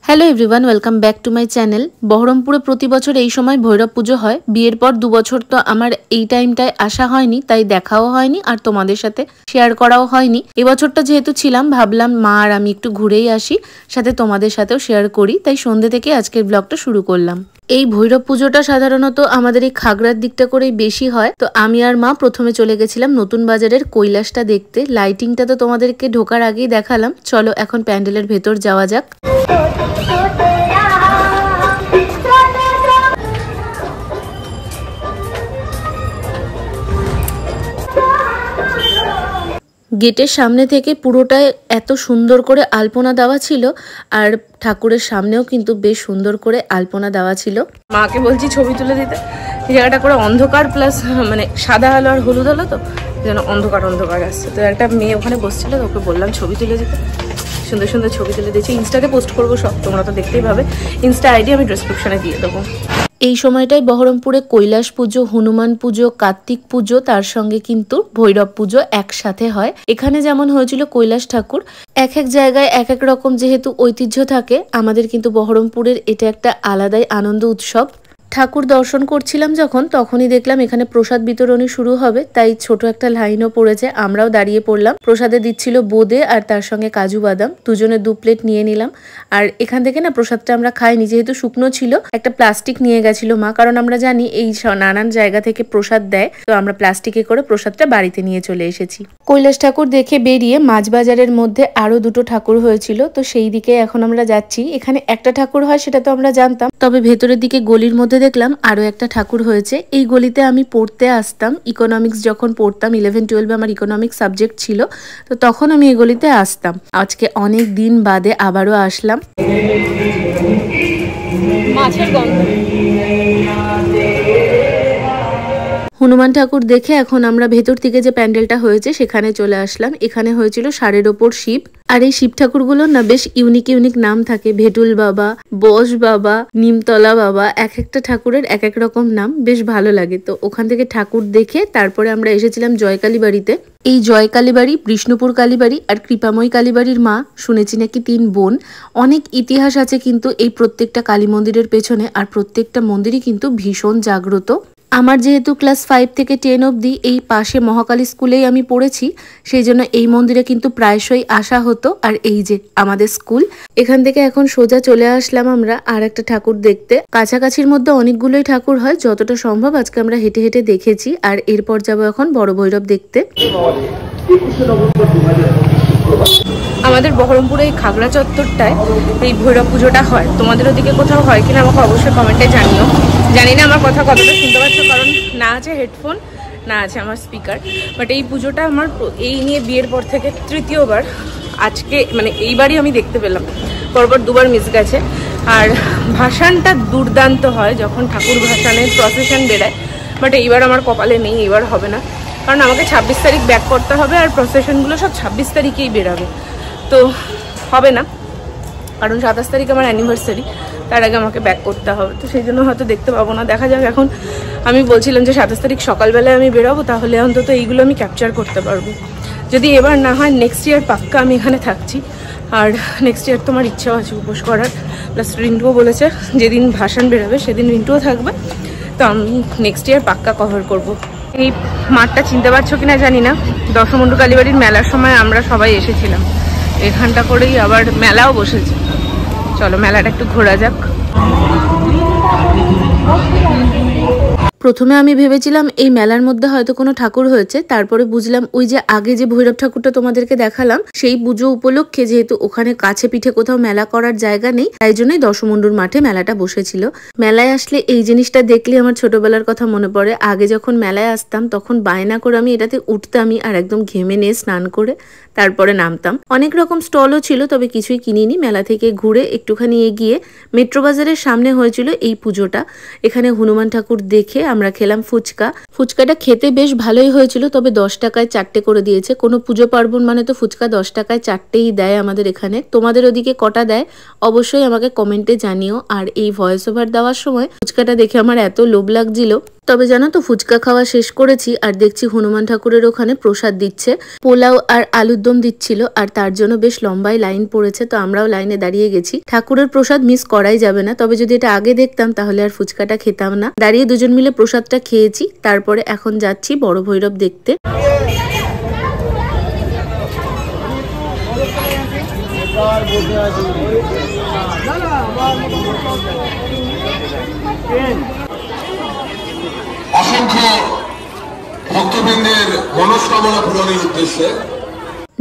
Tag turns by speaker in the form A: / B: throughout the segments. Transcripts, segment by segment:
A: Hello everyone, welcome back to my channel. বহরমপুরে প্রতি বছর এই সময় ভৈরব পুজো হয়। বিয়ের পর 2 বছর তো আমার এই টাইমটায় আসা হয়নি, তাই দেখাও হয়নি আর তোমাদের সাথে শেয়ার করাও হয়নি। এবছরটা যেহেতু ছিলাম, ভাবলাম মা আর আমি একটু ঘুরেই আসি, সাথে তোমাদের সাথেও শেয়ার করি, তাই সন্ধ্যে থেকে আজকের ব্লগটা শুরু করলাম। এই ভৈরব পুজোটা সাধারণত আমাদের এই খাগড়ার দিকটা করেই বেশি হয়। তো আমি আর মা প্রথমে চলে গেছিলাম নতুন বাজারের কৈলাসটা দেখতে। লাইটিংটা তো তোমাদেরকে ঢোকার আগেই দেখালাম। চলো এখন প্যান্ডেলের ভেতর যাওয়া যাক। গেটের সামনে থেকে পুরোটাই এত সুন্দর করে আলপনা দেওয়া ছিল, আর ঠাকুরের সামনেও কিন্তু বেশ সুন্দর করে আলপনা দেওয়া ছিল। মাকে বলছি ছবি তুলে দিতে। এই জায়গাটা করে অন্ধকার প্লাস মানে সাদা আলো আর হলুদ আলো, তো যেন অন্ধকার অন্ধকার আসছে। তো একটা মেয়ে ওখানে বসছিল, ওকে বললাম ছবি তুলে দিতে। সুন্দর সুন্দর ছবি তুলে দিয়েছি, ইনস্টাতে পোস্ট করবো সব, তোমরা তো দেখতেই পাবে। ইনস্টা আইডি আমি ডেসক্রিপশনে দিয়ে দেবো। এই সময়টায় বহরমপুরে কৈলাস পুজো, হনুমান পুজো, কার্তিক পুজো, তার সঙ্গে কিন্তু ভৈরব পুজো একসাথে হয়। এখানে যেমন হয়েছিল কৈলাস ঠাকুর, এক এক জায়গায় এক এক রকম যেহেতু ঐতিহ্য থাকে, আমাদের কিন্তু বহরমপুরের এটা একটা আলাদাই আনন্দ উৎসব। ঠাকুর দর্শন করছিলাম যখন, তখনই দেখলাম এখানে প্রসাদ বিতরণী শুরু হবে, তাই ছোট একটা লাইনও পড়েছে, আমরাও দাঁড়িয়ে পড়লাম। প্রসাদে দিচ্ছিল বোঁদে আর তার সঙ্গে কাজু বাদাম, দুজনে 2 প্লেট নিয়ে নিলাম। আর এখান থেকে না প্রসাদটা আমরা খাইনি, যেহেতু শুকনো ছিল। একটা প্লাস্টিক নিয়ে গেছিল মা, কারণ আমরা জানি এই নানান জায়গা থেকে প্রসাদ দেয়, তো আমরা প্লাস্টিকে করে প্রসাদটা বাড়িতে নিয়ে চলে এসেছি। কৈলাস ঠাকুর দেখে বেরিয়ে মাছ বাজারের মধ্যে আরো 2টো ঠাকুর হয়েছিল, তো সেই দিকে এখন আমরা যাচ্ছি। এখানে একটা ঠাকুর হয় সেটা তো আমরা জানতাম, তবে ভেতরের দিকে গলির মধ্যে দেখলাম আরো একটা ঠাকুর হয়েছে। এই গলিতে আমি পড়তে আসতাম, ইকোনমিক্স যখন পড়তাম, 11-12 আমার ইকোনমিক্স সাবজেক্ট ছিল, তো তখন আমি এই গলিতে আসতাম। আজকে অনেক দিন বাদে আবারও আসলাম। মাছের গন্ধ। হনুমান ঠাকুর দেখে এখন আমরা ভেতর থেকে যে প্যান্ডেলটা হয়েছে সেখানে চলে আসলাম। এখানে হয়েছিল ষাঁড়ের ওপর শিব, আর এই শিব ঠাকুরগুলোর না বেশ ইউনিক ইউনিক নাম থাকে। ভেটুল বাবা, বস বাবা, নিমতলা বাবা, এক একটা ঠাকুরের এক এক রকম নাম, বেশ ভালো লাগে। তো ওখান থেকে ঠাকুর দেখে তারপরে আমরা এসেছিলাম জয়কালী বাড়িতে। এই জয়কালী বাড়ি, বিষ্ণুপুর কালীবাড়ি আর কৃপাময় কালীবাড়ির মা, শুনেছি নাকি 3 বোন। অনেক ইতিহাস আছে কিন্তু এই প্রত্যেকটা কালী মন্দিরের পেছনে, আর প্রত্যেকটা মন্দিরই কিন্তু ভীষণ জাগ্রত। আমার যেহেতু ক্লাস 5 থেকে 10 অবধি এই পাশে মহাকালী স্কুলেই আমি পড়েছি, সেই জন্য এই মন্দিরে কিন্তু প্রায়শই আসা হতো। আর এই যে আমাদের স্কুল, এখান থেকে এখন সোজা চলে আসলাম আমরা আর একটা ঠাকুর দেখতে। কাছাকাছির মধ্যে অনেকগুলোই ঠাকুর হয়, যতটা সম্ভব আজকে আমরা হেঁটে হেঁটে দেখেছি। আর এরপর যাবো এখন বড় ভৈরব দেখতে। আমাদের বহরমপুরে এই খাগড়া চত্বরটায় এই ভৈরব পুজোটা হয়। তোমাদের ওদিকে কোথাও হয় কিনা আমাকে অবশ্যই কমেন্টে জানিও। জানি না আমার কথা কতটা শুনতে পাচ্ছ, কারণ না আছে হেডফোন, না আছে আমার স্পিকার। বাট এই পুজোটা আমার এই নিয়ে বিয়ের পর থেকে 3য়-বার। আজকে মানে এইবারই আমি দেখতে পেলাম, পরপর 2বার মিস গেছে। আর ভাসানটা দুর্দান্ত হয় যখন ঠাকুর ভাসানের প্রসেশন বেড়ায়, বাট এইবার আমার কপালে নেই, এইবার হবে না। কারণ আমাকে 26 তারিখ ব্যাক করতে হবে, আর প্রসেশনগুলো সব 26 তারিখেই বেরাবে, তো হবে না। কারণ 27 তারিখ আমার অ্যানিভার্সারি, তার আগে আমাকে ব্যাক করতে হবে, তো সেই জন্য হয়তো দেখতে পাবো না। দেখা যাক। এখন আমি বলছিলাম যে 27 তারিখ সকালবেলায় আমি বেরোবো, তাহলে অন্তত এইগুলো আমি ক্যাপচার করতে পারবো। যদি এবার না হয় নেক্সট ইয়ার পাক্কা আমি এখানে থাকছি। আর নেক্সট ইয়ার তোমার ইচ্ছাও আছে উপোস করার, প্লাস রিন্টুও বলেছে যেদিন ভাসান বেরোবে সেদিন রিন্টুও থাকবে, তো আমি নেক্সট ইয়ার পাক্কা কভার করব। এই মাঠটা চিনতে পারছো কিনা জানি না, দশমন্ডু কালীবাড়ির মেলার সময় আমরা সবাই এসেছিলাম। এখানটা করেই আবার মেলাও বসেছে। চলো মেলাটা একটু ঘোরা যাক। প্রথমে আমি ভেবেছিলাম এই মেলার মধ্যে হয়তো কোনো ঠাকুর হয়েছে, তারপরে বুঝলাম ওই যে আগে যে ভৈরব ঠাকুরটা তোমাদেরকে দেখালাম, সেই পুজো উপলক্ষে যেহেতু ওখানে কাছে পিঠে কোথাও মেলা করার জায়গা নেই, তাই জন্যই দশমন্ডুর মাঠে মেলাটা বসেছিল। মেলায় আসলে এই জিনিসটা দেখলে আমার ছোটবেলার কথা মনে পড়ে। আগে যখন মেলায় আসতাম তখন বায়না করে আমি এটাতে উঠতামই, আর একদম ঘেমে নিয়ে স্নান করে তারপরে নামতাম। অনেক রকম স্টলও ছিল, তবে কিছুই কিনিনি। মেলা থেকে ঘুরে একটুখানি এগিয়ে মেট্রো বাজারের সামনে হয়েছিল এই পুজোটা। এখানে হনুমান ঠাকুর দেখে আমরা খেলাম ফুচকা। ফুচকাটা খেতে বেশ ভালোই হয়েছিল, তবে 10 টাকায় 4টে করে দিয়েছে। কোনো পুজো পার্বণ মানে তো ফুচকা 10 টাকায় 4টেই দেয় আমাদের এখানে। তোমাদের ওদিকে কটা দেয় অবশ্যই আমাকে কমেন্টে জানিও। আর এই ভয়েস ওভার দেওয়ার সময় ফুচকাটা দেখে আমার এত লোভ লাগছিল, তবে জানো তো ফুচকা খাওয়া শেষ করেছি আর দেখছি হনুমান ঠাকুরের ওখানে প্রসাদ দিচ্ছে, পোলাও আর আলুর দম দিচ্ছিল আর তার জন্য বেশ লম্বাই লাইন পড়েছে। তো আমরাও লাইনে দাঁড়িয়ে গেছি। ঠাকুরের প্রসাদ মিস করাই যাবে না, তবে যদি এটা আগে দেখতাম তাহলে আর ফুচকাটা খেতাম না। দাঁড়িয়ে দুজন মিলে প্রসাদটা খেয়েছি, তারপরে এখন যাচ্ছি বড় ভৈরব দেখতে।
B: অসংখ্য ভক্তবৃন্দের মনস্কামনা পূরণের উদ্দেশ্যে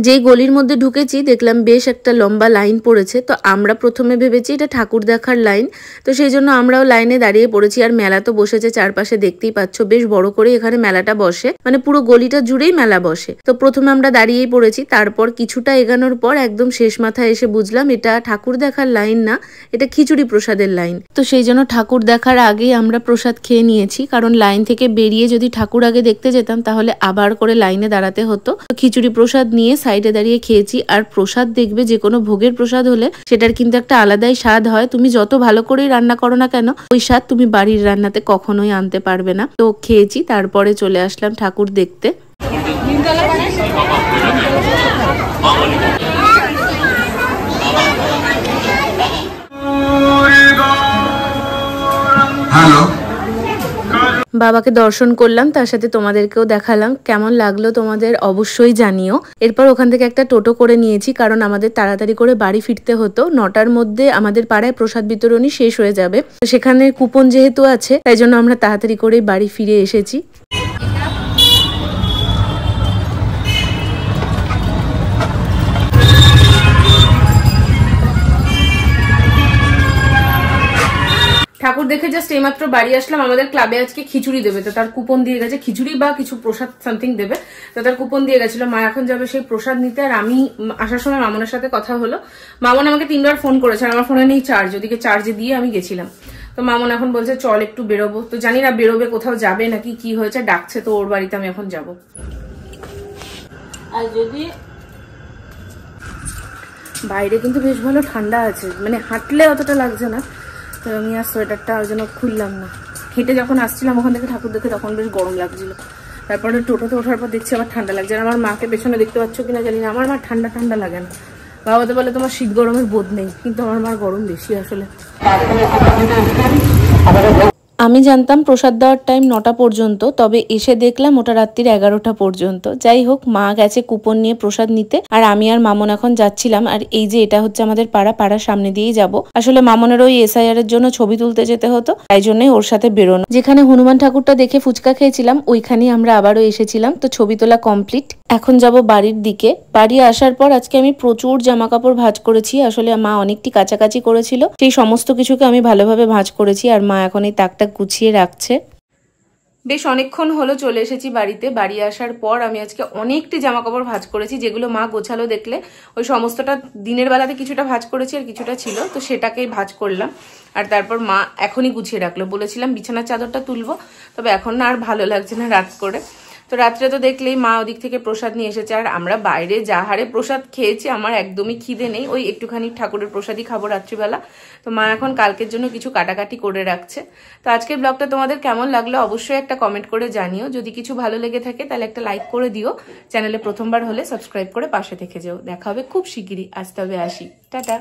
A: যেই গলির মধ্যে ঢুকেছি দেখলাম বেশ একটা লম্বা লাইন পড়েছে। তো আমরা প্রথমে ভেবেছি এটা ঠাকুর দেখার লাইন, তো সেই জন্য আমরাও লাইনে দাঁড়িয়ে পড়েছি। আর মেলা তো বসেছে চারপাশে, দেখতেই পাচ্ছ বেশ বড় করে এখানে মেলাটা বসে, মানে পুরো গলিটা জুড়েই মেলা বসে। তো প্রথমে আমরা দাঁড়িয়েই পড়েছি, তারপর কিছুটা এগানোর পর একদম শেষ মাথায় এসে বুঝলাম এটা ঠাকুর দেখার লাইন না, এটা খিচুড়ি প্রসাদের লাইন। তো সেই জন্য ঠাকুর দেখার আগেই আমরা প্রসাদ খেয়ে নিয়েছি, কারণ লাইন থেকে বেরিয়ে যদি ঠাকুর আগে দেখতে যেতাম তাহলে আবার করে লাইনে দাঁড়াতে হতো। খিচুড়ি প্রসাদ নিয়ে সাইডে দাঁড়িয়ে খেয়েছি। আর প্রসাদ দেখবে, যে কোনো ভোগের প্রসাদ হলে সেটার কিন্তু একটা আলাদাই স্বাদ হয়। তুমি যত ভালো করেই রান্না করো না কেন, ওই স্বাদ তুমি বাড়ির রান্নাতে কখনোই আনতে পারবে না। তো খেয়েছি, তারপরে চলে আসলাম ঠাকুর দেখতে।
B: হ্যালো,
A: বাবাকে দর্শন করলাম, তার সাথে তোমাদেরকেও দেখালাম। কেমন লাগলো তোমাদের অবশ্যই জানিও। এরপর ওখান থেকে একটা টোটো করে নিয়েছি, কারণ আমাদের তাড়াতাড়ি করে বাড়ি ফিরতে হতো। 9টার মধ্যে আমাদের পাড়ায় প্রসাদ বিতরণী শেষ হয়ে যাবে। সেখানে কুপন যেহেতু আছে, তাই জন্য আমরা তাড়াতাড়ি করে বাড়ি ফিরে এসেছি। ঠাকুর দেখে জাস্ট এইমাত্র বাড়ি আসলাম। আমাদের ক্লাবে আজকে খিচুড়ি দেবে, তো তার কুপন দিয়ে গেছে, খিচুড়ি বা কিছু প্রসাদ সামথিং দেবে, তো তার কুপন দিয়ে গেছিল। মা এখন যাবে সেই প্রসাদ নিতে। আর আমি আসার সময় মামনের সাথে কথা হলো, মামন আমাকে 3বার ফোন করেছে, আর আমার ফোনে নেই চার্জ, ওদিকে চার্জে দিয়ে আমি গেছিলাম। তো মামন এখন বলছে চল একটু বেরোবো, তো জানি না বেরোবে, কোথাও যাবে নাকি কি হয়েছে, ডাকছে তো ওর বাড়িতে আমি এখন যাবো। আর যদি বাইরে কিন্তু বেশ ভালো ঠান্ডা আছে, মানে হাঁটলে অতটা লাগছে না। তো আমি আর সোয়েটারটা ওই জন্য খুললাম না। হেঁটে যখন আসছিলাম ওখান থেকে ঠাকুর দেখে, তখন বেশ গরম লাগছিল। তারপরে টোটোতে ওঠার পর দেখছি আবার ঠান্ডা লাগছে। আর আমার মাকে পেছনে দেখতে পাচ্ছ কিনা জানি না, আমার মা ঠান্ডা ঠান্ডা লাগে না। বাবাতে বলে তোমার শীত গরমের বোধ নেই, কিন্তু আমার মার গরম বেশি আসলে। আমি জানতাম প্রসাদ দেওয়ার টাইম 9টা পর্যন্ত, তবে এসে দেখলাম ওটা রাত্রির 11টা পর্যন্ত। যাই হোক, মা গেছে কুপন নিয়ে প্রসাদ নিতে, আর আমি আর মামন এখন যাচ্ছিলাম। আর এই যে এটা হচ্ছে আমাদের পাড়ার সামনে দিয়েই যাব। আসলে মামনের ওই SIR এর জন্য ছবি তুলতে যেতে হতো, তাই জন্যই ওর সাথে বেরোনো। যেখানে হনুমান ঠাকুরটা দেখে ফুচকা খেয়েছিলাম, ওইখানেই আমরা আবারও এসেছিলাম। তো ছবি তোলা কমপ্লিট, এখন যাব বাড়ির দিকে। বাড়ি আসার পর আজকে আমি প্রচুর জামা কাপড় ভাঁজ করেছি। আসলে মা অনেকটি কাছাকাছি করেছিল, সেই সমস্ত কিছুকে আমি ভালোভাবে ভাঁজ করেছি। আর মা এখন এই তাকটা গুছিয়ে রাখছে। বেশ অনেকক্ষণ হলো চলে এসেছি বাড়িতে। বাড়ি আসার পর আমি আজকে অনেকটি জামা কাপড় ভাঁজ করেছি, যেগুলো মা গোছালো দেখলে। ওই সমস্তটা দিনের বেলাতে কিছুটা ভাঁজ করেছি আর কিছুটা ছিল, তো সেটাকেই ভাঁজ করলাম। আর তারপর মা এখনই গুছিয়ে রাখলো। বলেছিলাম বিছানার চাদরটা তুলবো, তবে এখন না আর ভালো লাগছে না রাত করে। তো রাত্রে তো দেখলেই মা ওদিক থেকে প্রসাদ নিয়ে এসেছে। আর আমরা বাইরে যা হারে প্রসাদ খেয়েছি, আমার একদমই খিদে নেই। ওই একটুখানি ঠাকুরের প্রসাদই খাবো রাত্রিবেলা। তো মা এখন কালকের জন্য কিছু কাটাকাটি করে রাখছে। তো আজকের ব্লগটা তোমাদের কেমন লাগলো অবশ্যই একটা কমেন্ট করে জানিও। যদি কিছু ভালো লেগে থাকে তাহলে একটা লাইক করে দিও। চ্যানেলে প্রথমবার হলে সাবস্ক্রাইব করে পাশে থেকে যেও। দেখা হবে খুব শিগগিরই। আজ তবে আসি, টাটা।